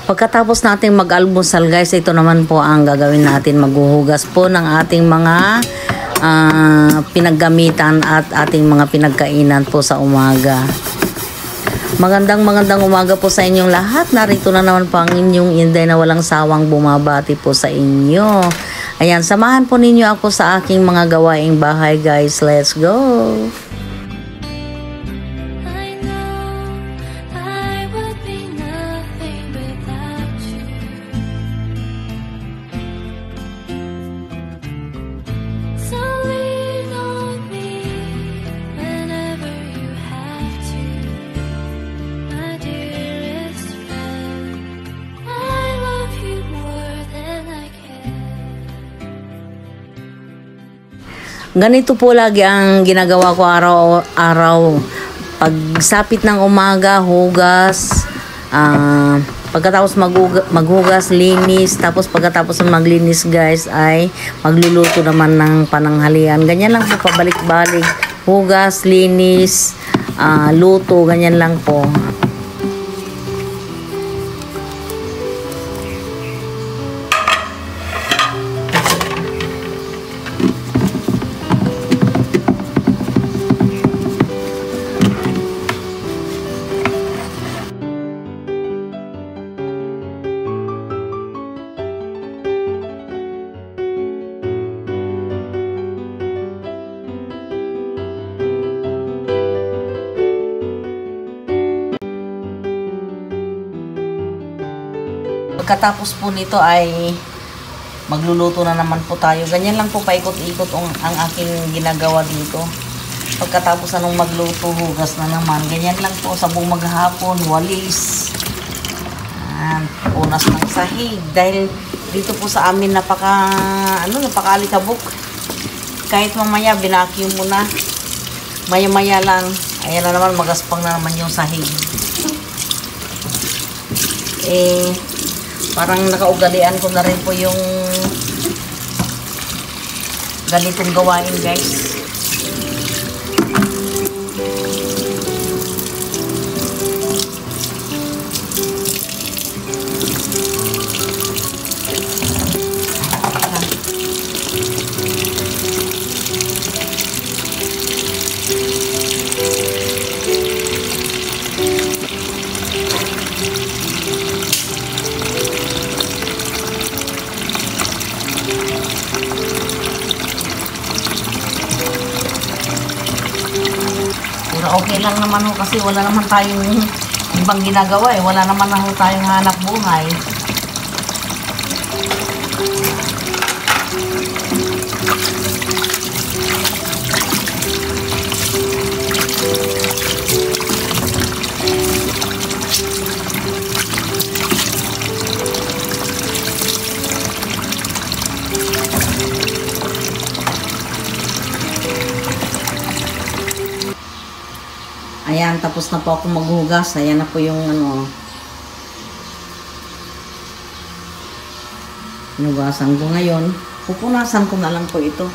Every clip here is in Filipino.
Pagkatapos natin mag-almusal guys, ito naman po ang gagawin natin. Maghuhugas po ng ating mga pinaggamitan at ating mga pinagkainan po sa umaga. Magandang umaga po sa inyong lahat. Narito na naman po ang inyong Inday na walang sawang bumabati po sa inyo. Ayan, samahan po ninyo ako sa aking mga gawaing bahay guys. Let's go! Ganito po lagi ang ginagawa ko araw-araw. Pagsapit ng umaga, hugas. Pagkatapos maghugas, linis. Tapos pagkatapos ng maglinis guys ay magluluto naman ng pananghalian. Ganyan lang po, pabalik-balik. Hugas, linis, luto, ganyan lang po. Pagkatapos po nito ay magluluto na naman po tayo. Ganyan lang po paikot-ikot ang aking ginagawa dito. Pagkatapos anong magluto, hugas na naman. Ganyan lang po sa buong maghapon, walis. Punas ng sahig. Dahil dito po sa amin napakaalikabok. Kahit mamaya binacuum mo na. Maya-maya lang. Ayan na naman, magaspang na naman yung sahig. Parang nakaugalian ko na rin po yung ganitong gawain guys. Okay lang naman ho kasi wala naman tayong ibang ginagawa eh. Wala naman ho tayong hanap buhay. Ayan, tapos na po ako maghugas. Ayan na po yung hinugasan ko ngayon. Pupunasan ko na lang po ito.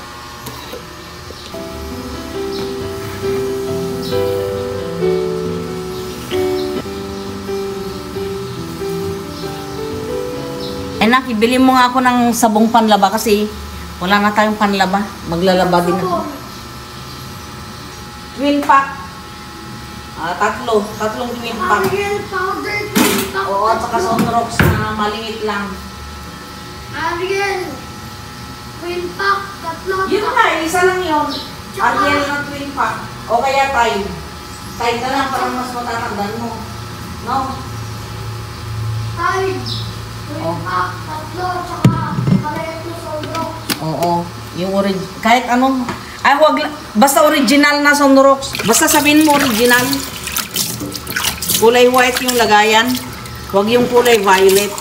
Nak, ibili mo nga ako ng sabong panlaba kasi wala na tayong panlaba. Maglalaba din ako. Twin pack. Tatlong twin pack. Oo, at saka Sunrox na maliit lang. Ariel, twin pack, tatlo. Yun na, isa lang yun. Ariel na twin pack. O kaya Tide. Tide na lang para mas matatagdan mo. No? Tide, twin pack, tatlo, tsaka Pareto Sunrox. Oo, yung kahit anong. Ay, basta original na Sunrox. Basta sabihin mo original. Kulay white yung lagayan. Huwag yung kulay violet.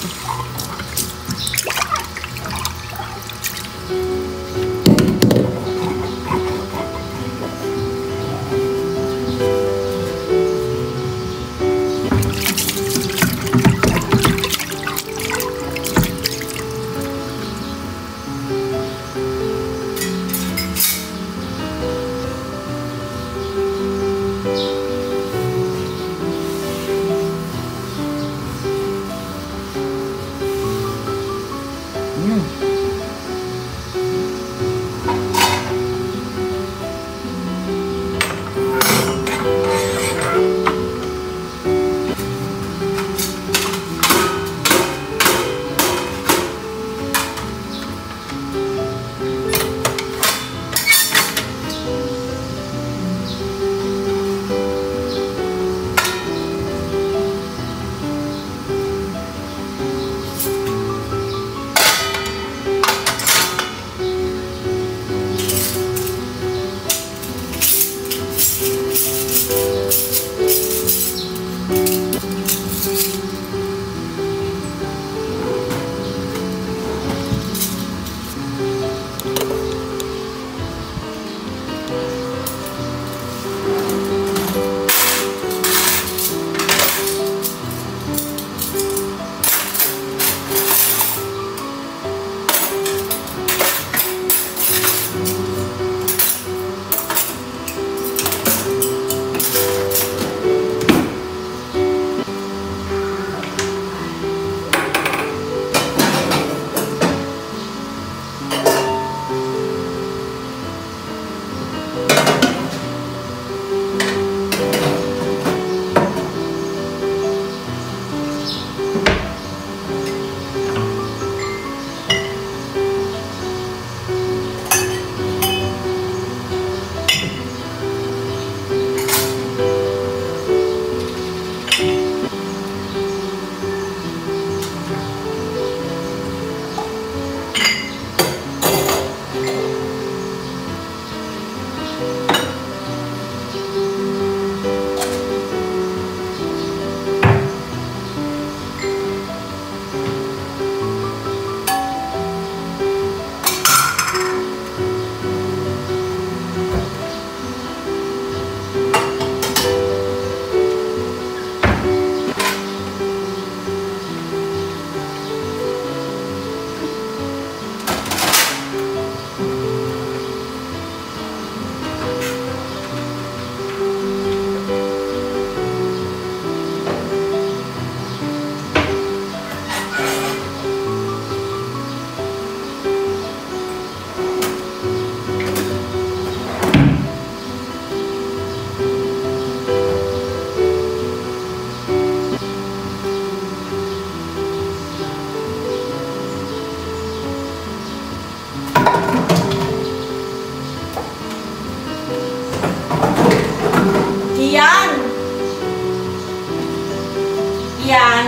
Yan.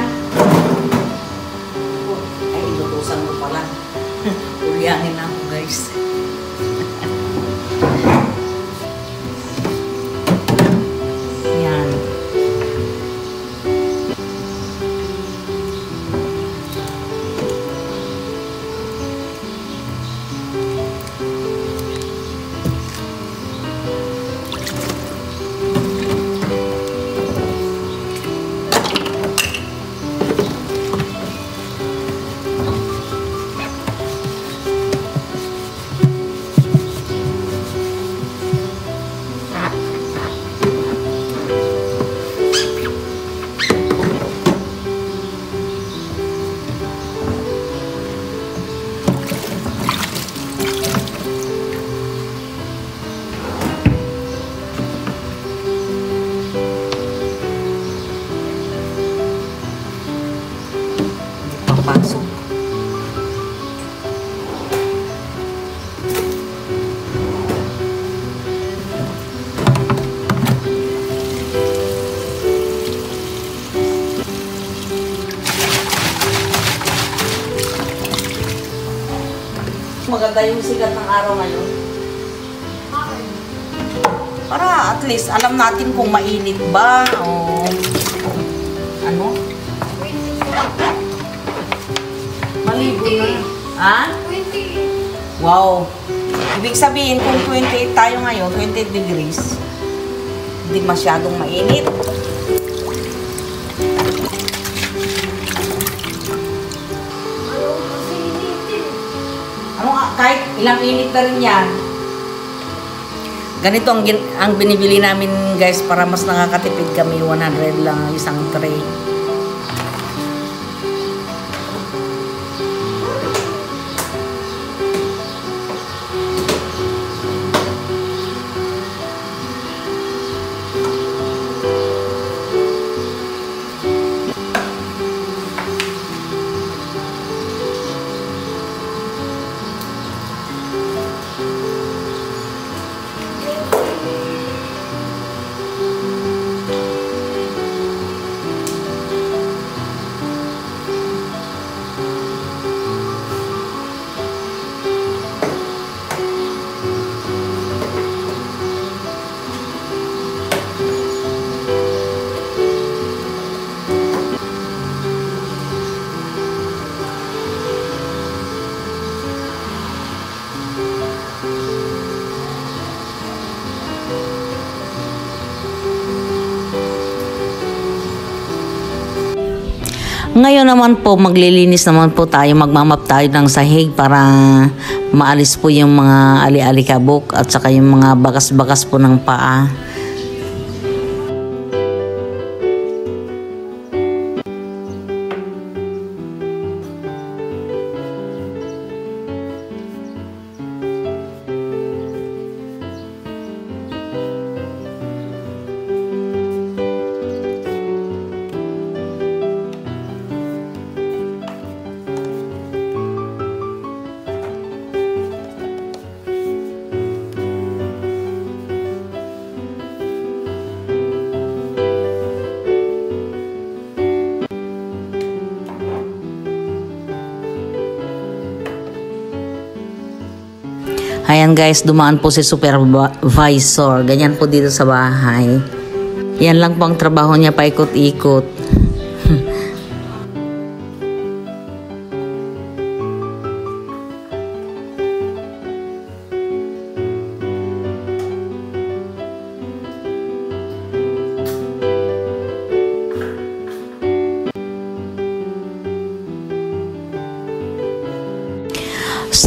Ay, ilutusan mo pala. Uliangin na ako, guys. Yan. Pasok. Maganda yung sikat ng araw ngayon. Para at least alam natin kung mainit ba o ano. Maligo na. Ha? 20. Wow. Ibig sabihin, kung 28 tayo ngayon, 28 degrees, hindi masyadong mainit. Ayaw kasi initin. Ano nga, kahit ilang init na rin yan. Ganito ang binibili namin, guys, para mas nakakatipid kami. 100 lang ang isang tray. Ngayon naman po, maglilinis naman po tayo, magmamap tayo ng sahig para maalis po yung mga ali-alikabok at saka yung mga bakas-bakas po ng paa. Ayan guys, dumaan po si supervisor. Ganyan po dito sa bahay. Yan lang po ang trabaho niya, paikot-ikot.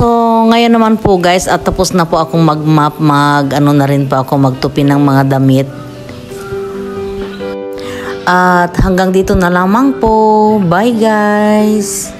So, ngayon naman po guys, at tapos na po akong mag-map, ano na rin po ako, magtupi ng mga damit. At hanggang dito na lamang po. Bye guys!